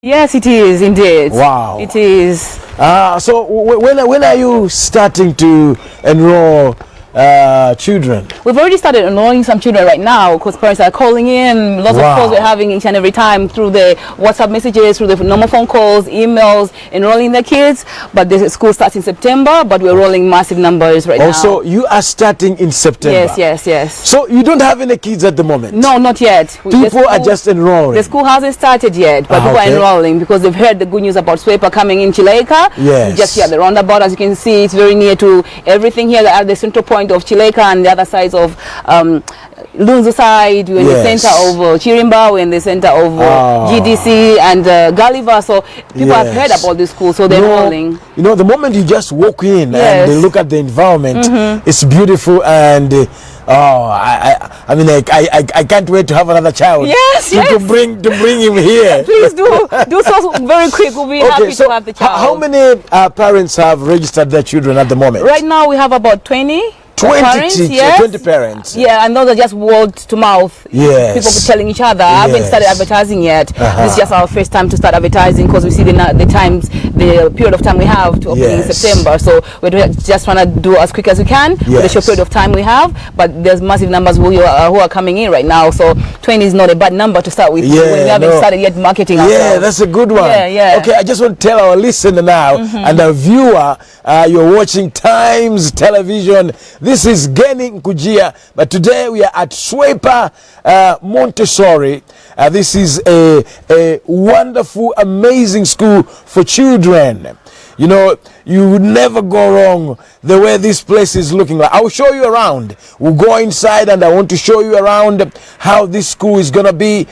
Yes, it is indeed. Wow. It is. So when are you starting to enroll children? We've already started enrolling some children right now because parents are calling in. Lots of calls we're having each and every time through the WhatsApp messages, through the normal phone calls, emails, enrolling their kids. But the school starts in September, but we're rolling massive numbers right now. Also, you are starting in September? Yes. So you don't have any kids at the moment? No, not yet. People are just enrolling? The school hasn't started yet, but people are enrolling because they've heard the good news about SWEPA coming in Chileka. Yes. Just here at the roundabout, as you can see, it's very near to everything here at the central point of Chileka and the other sides of Lunzu side. We're in the center of Chirimba, we're in the center of GDC and Gulliver. So people have heard about this school, so they're enrolling. You know, the moment you just walk in and they look at the environment, it's beautiful, and I mean, I can't wait to have another child. To bring him here. Please do so very quick. We'll be happy to have the child. How many parents have registered their children at the moment? Right now we have about 20 parents. Yeah, and those are just word to mouth. Yes. People telling each other. I haven't started advertising yet. This is just our first time to start advertising because we see the period of time we have to open in September. So we're just trying to do as quick as we can with the short period of time we have. But there's massive numbers who are coming in right now. So 20 is not a bad number to start with when we haven't started yet marketing ourselves. Yeah, that's a good one. Yeah. Okay, I just want to tell our listener now and our viewer, you're watching Times Television. This is Geni Nkujiya, but today we are at SWEPA Montessori. This is a wonderful, amazing school for children. You know, you would never go wrong the way this place is looking like. I'll show you around. We'll go inside and I want to show you around how this school is going to be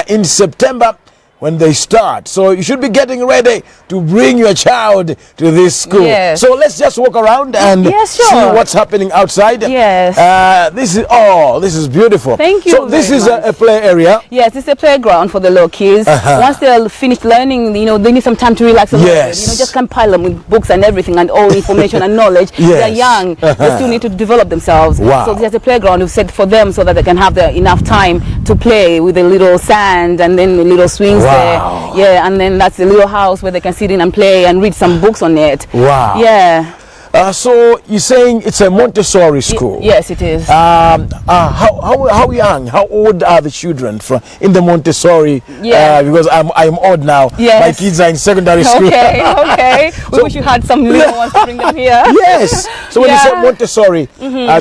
in September when they start. So you should be getting ready to bring your child to this school. So let's just walk around and see what's happening outside. This is beautiful. Thank you. So this is a play area. Yes, it's a playground for the little kids. Once they're finished learning, you know, they need some time to relax a little bit. You know, just compile them with books and everything and all information and knowledge. They're young. They still need to develop themselves. So there's a playground we've set for them so that they can have enough time to play with a little sand and then the little swings. Yeah, and then that's the little house where they can sit in and play and read some books on it. Yeah. So you're saying it's a Montessori school? Yes, it is. How young? How old are the children in the Montessori? Because I'm old now. My kids are in secondary school. Okay. We wish you had some little ones to bring them here. Yes. So when you say Montessori,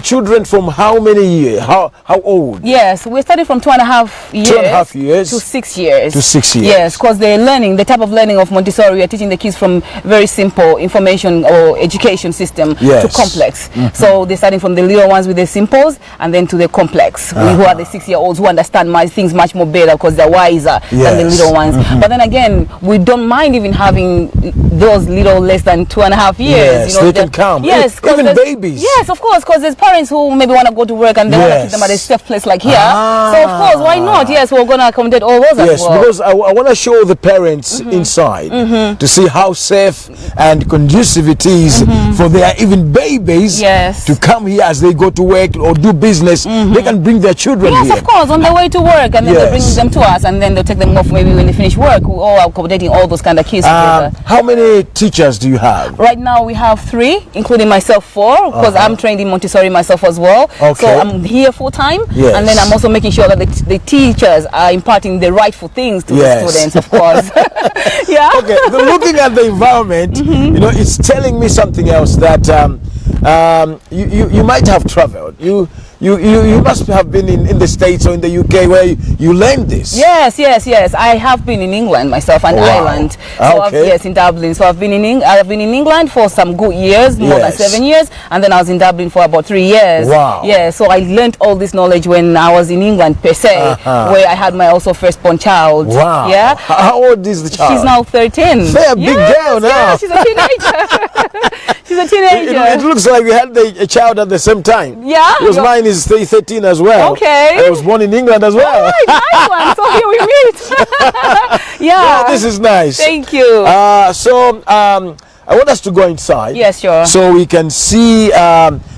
children from how many years? How old? Yes, we started from 2.5 years. 2.5 years to 6 years. To 6 years. Yes, because the type of learning of Montessori, we are teaching the kids from very simple information or education system to complex. So they're starting from the little ones with the simples and then to the complex, who are the 6-year-olds who understand things much more better because they're wiser than the little ones. But then again, we don't mind even having those little less than 2.5 years. You know, they can come. Yes, even babies. Yes, of course, because there's parents who maybe want to go to work and they want to keep them at a safe place like here. So of course, why not? Yes, we're going to accommodate all those as well. Because I want to show the parents inside to see how safe and conducive it is for their even babies to come here as they go to work or do business. They can bring their children here. Yes, of course, on their way to work, and then they bring them to us, and then they'll take them off maybe when they finish work. We're all accommodating all those kind of kids together. How many teachers do you have? Right now we have 3, including myself 4, because I'm trained in Montessori myself as well. So I'm here full time, and then I'm also making sure that the teachers are imparting the rightful things to the students, of course. Okay, looking at the environment, you know, it's telling me something else, that you might have traveled. You must have been in the States or in the UK where you learned this. Yes. I have been in England myself and Ireland. So in Dublin. So I've been in England for some good years, more than 7 years, and then I was in Dublin for about 3 years. Yeah, so I learned all this knowledge when I was in England per se, where I had my also firstborn child. Yeah. How old is the child? She's now 13. Big girl now. Yeah, she's a teenager. She's a teenager. It looks like we had a child at the same time. Yeah. Because mine is 13 as well. Okay. I was born in England as well. Nice one. So here we meet. Yeah, this is nice. Thank you. So I want us to go inside. Yes, sure. So we can see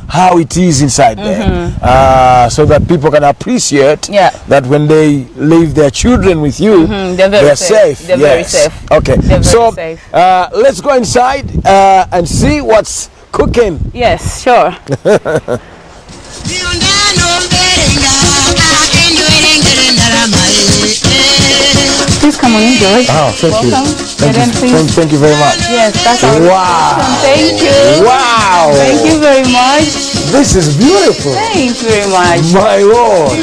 how it is inside there, so that people can appreciate that when they leave their children with you, they're safe. They're very safe. Okay, so safe. Let's go inside and see what's cooking. Yes, sure. Please come on in, George. Oh, thank Welcome. you. Thank you very much. Yes, that's all. Wow. Thank you. Wow. Thank you very much. This is beautiful. Thanks very much. My Lord.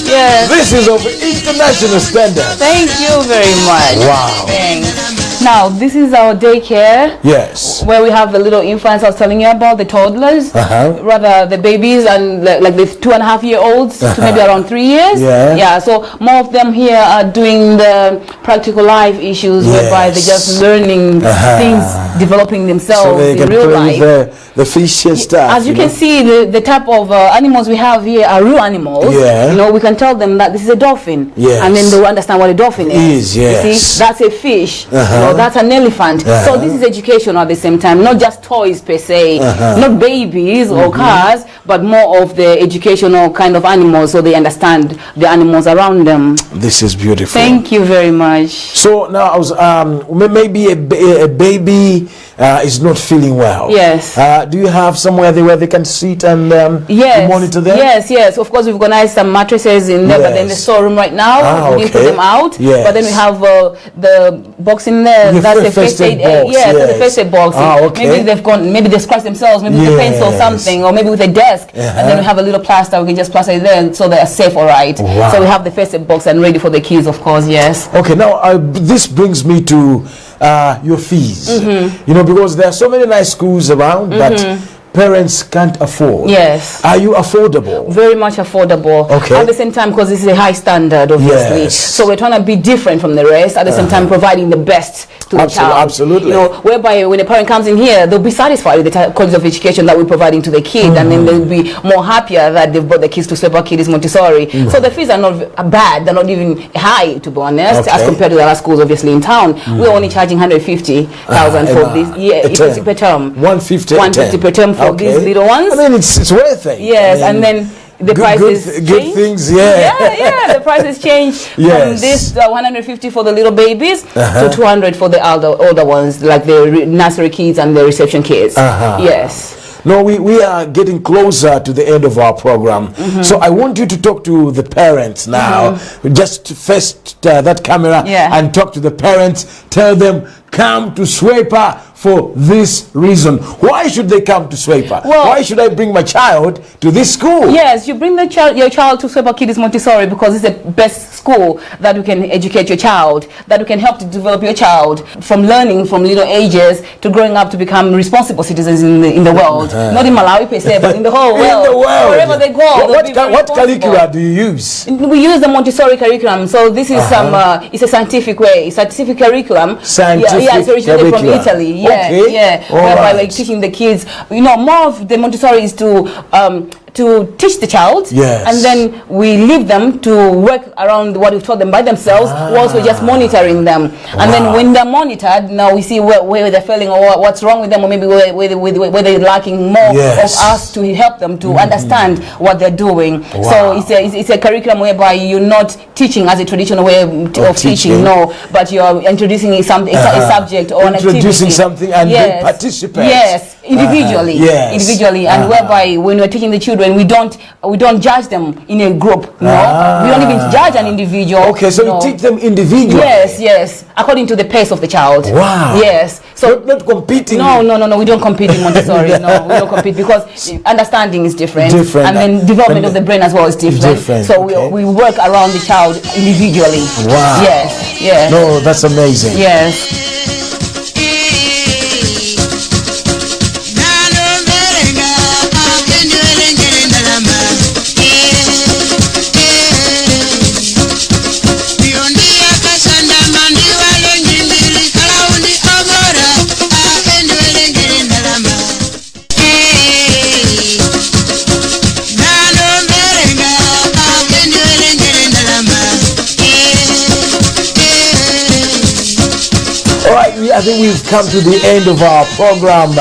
Yes. This is of international standard. Thank you very much. Wow. Thanks. Now, this is our daycare. Yes. Where we have the little infants I was telling you about, the toddlers, rather the babies and like the 2.5-year-olds to maybe around 3 years. Yeah. So more of them here are doing the practical life issues whereby they're just learning things, developing themselves so they in can real play life. With the fish and stuff. As you can see, the type of animals we have here are real animals. Yeah. You know, we can tell them that this is a dolphin. Yes. And then they'll understand what a dolphin is. Yes. You see, that's a fish. You know, that's an elephant. So this is educational at the same time, not just toys per se, not babies or cars, but more of the educational kind of animals, so they understand the animals around them. This is beautiful. Thank you very much. So now I was maybe a baby is not feeling well. Yes. Do you have somewhere there where they can sit and monitor them? Yes. Of course, we've organized some mattresses in there, but then the storeroom right now, we didn't put them out. Yes. But then we have the box in there. That's the first aid box. That's the first aid box. Maybe they scratch themselves, maybe with a pencil or something, or maybe with a desk. And then we have a little plaster. We can just plaster it there, so they are safe, all right. Wow. So we have the first aid box and ready for the kids, of course. Yes. Okay. Now this brings me to your fees. You know, because there are so many nice schools around that parents can't afford. Yes. Are you affordable? Very much affordable. Okay. At the same time, because this is a high standard, obviously. Yes. So we're trying to be different from the rest. At the same time, providing the best to the child. Absolutely. You know, whereby when a parent comes in here, they'll be satisfied with the quality of education that we're providing to the kid, and then they'll be more happier that they've brought the kids to Swepa Kiddies Montessori. So the fees are not bad. They're not even high, to be honest, as compared to the other schools, obviously, in town. We're only charging 150,000 for this per term. 150 per term for these little ones. I mean, it's worth it. Yes, and then the prices good things, the prices change from this 150 for the little babies to 200 for the older ones, like the nursery kids and the reception kids. Yes. No, we are getting closer to the end of our program. So I want you to talk to the parents now. Just face that camera and talk to the parents. Tell them, come to Swepa for this reason. Why should they come to Swepa? Well, why should I bring my child to this school? Yes, you bring your child to Swepa Kiddies Montessori because it's the best school that you can educate your child, that you can help to develop your child from learning from little ages to growing up to become responsible citizens in the world. Not in Malawi per se, but in the whole world. In the world. Wherever they go. What curricula do you use? We use the Montessori curriculum. So this is it's a scientific way, scientific curriculum. It's originated from Italy. Whereby we're teaching the kids, you know, more of the Montessori is to teach the child, and then we leave them to work around what we've taught them by themselves, whilst we're just monitoring them. And then when they're monitored, now we see where they're failing or what's wrong with them, or maybe where they're lacking more of us to help them to understand what they're doing. So it's a curriculum whereby you're not teaching as a traditional way of teaching, no, but you're introducing a subject or an activity. Introducing something and they participate. Yes, individually, and whereby when we're teaching the children, we don't judge them in a group. No, we don't even judge an individual. Okay, so you teach them individually. Yes, according to the pace of the child. Wow. Yes. So not competing. No. We don't compete in Montessori. No, we don't compete because understanding is different, and then development of the brain as well is different. So we work around the child individually. Wow. Yes. No, that's amazing. Yes. I think we've come to the end of our program.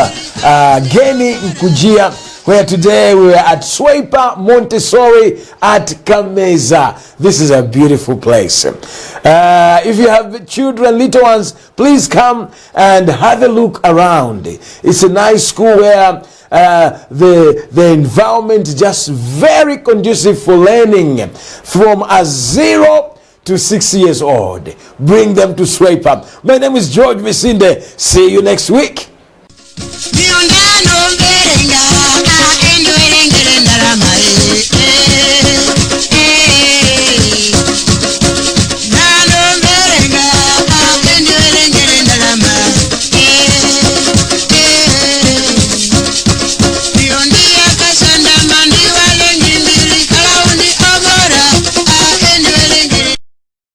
Geni Nkujiya, where today we are at Swepa Montessori at Kameza. This is a beautiful place. If you have children, little ones, please come and have a look around. It's a nice school where the environment is just very conducive for learning from a 0 to 6 years old. Bring them to Swepa. My name is George Misinde. See you next week.